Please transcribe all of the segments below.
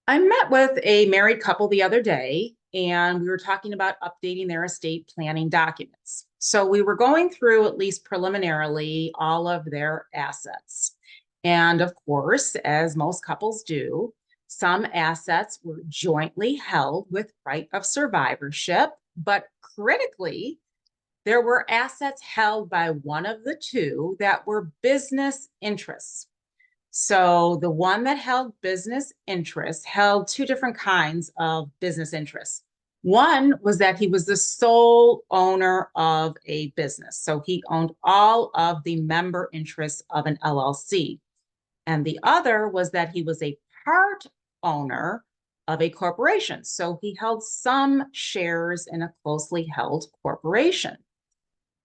I met with a married couple the other day, and we were talking about updating their estate planning documents. So we were going through, at least preliminarily, all of their assets. And of course, as most couples do, some assets were jointly held with right of survivorship, but critically, there were assets held by one of the two that were business interests. So the one that held business interests held two different kinds of business interests. One was that he was the sole owner of a business. So he owned all of the member interests of an LLC. And the other was that he was a part owner of a corporation. So he held some shares in a closely held corporation.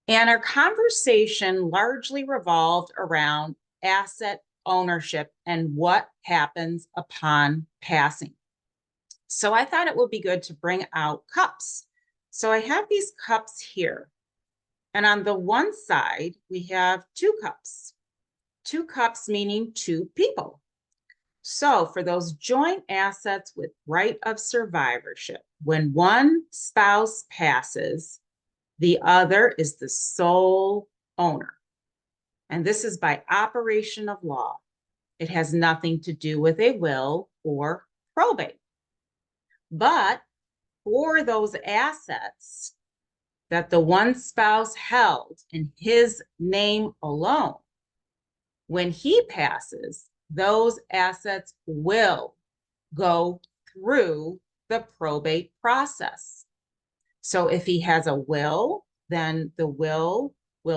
And our conversation largely revolved around asset ownership and what happens upon passing. So I thought it would be good to bring out cups. So I have these cups here. And on the one side, we have two cups. Two cups meaning two people. So for those joint assets with right of survivorship, when one spouse passes, the other is the sole owner. And this is by operation of law. It has nothing to do with a will or probate. But for those assets that the one spouse held in his name alone, when he passes, those assets will go through the probate process. So if he has a will, then the will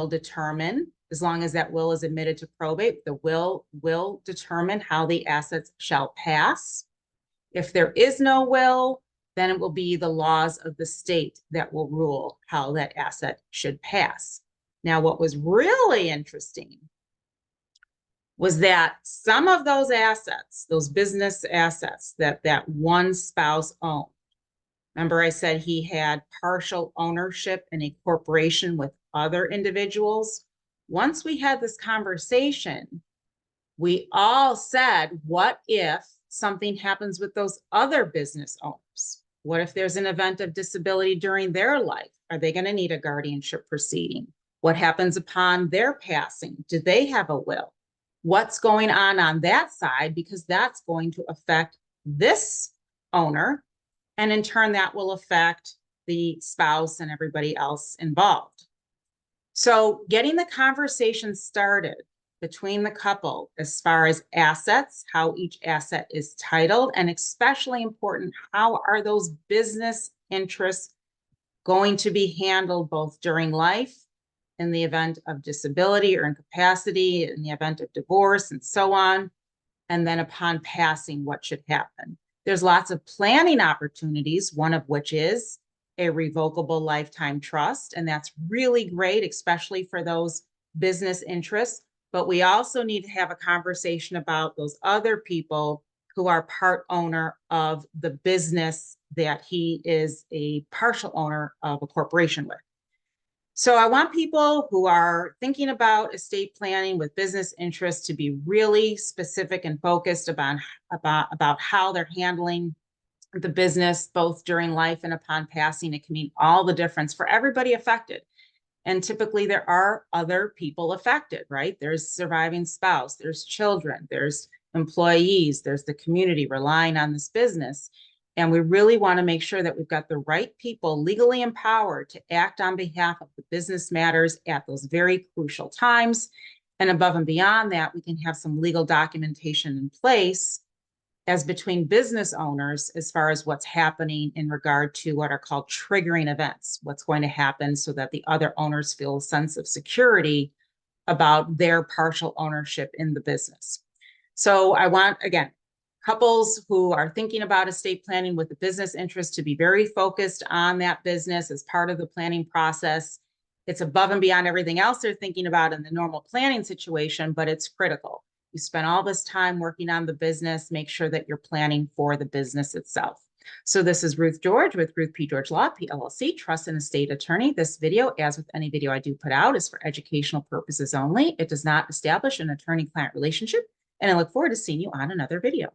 determine, as long as that will is admitted to probate, the will determine how the assets shall pass. If there is no will, then it will be the laws of the state that will rule how that asset should pass. Now, what was really interesting was that some of those assets, those business assets that one spouse owned, remember I said he had partial ownership in a corporation with other individuals? Once we had this conversation, we all said, what if something happens with those other business owners? What if there's an event of disability during their life? Are they going to need a guardianship proceeding? What happens upon their passing? Do they have a will? What's going on that side? Because that's going to affect this owner. And in turn, that will affect the spouse and everybody else involved. So getting the conversation started between the couple as far as assets, how each asset is titled, and especially important, how are those business interests going to be handled both during life, in the event of disability or incapacity, in the event of divorce, and so on, and then upon passing, what should happen. There's lots of planning opportunities, one of which is a revocable lifetime trust. And that's really great, especially for those business interests. But we also need to have a conversation about those other people who are part owner of the business that he is a partial owner of a corporation with. So I want people who are thinking about estate planning with business interests to be really specific and focused about how they're handling the business, both during life and upon passing. It can mean all the difference for everybody affected. And typically there are other people affected, right? There's surviving spouse, there's children, there's employees, there's the community relying on this business. And we really want to make sure that we've got the right people legally empowered to act on behalf of the business matters at those very crucial times. And above and beyond that, we can have some legal documentation in place as between business owners as far as what's happening in regard to what are called triggering events, what's going to happen so that the other owners feel a sense of security about their partial ownership in the business. So I want, again, couples who are thinking about estate planning with a business interest to be very focused on that business as part of the planning process. It's above and beyond everything else they're thinking about in the normal planning situation, but it's critical. You spend all this time working on the business, make sure that you're planning for the business itself. So this is Ruth George with Ruth P. George Law, PLLC, Trust and Estate Attorney. This video, as with any video I do put out, is for educational purposes only. It does not establish an attorney-client relationship, and I look forward to seeing you on another video.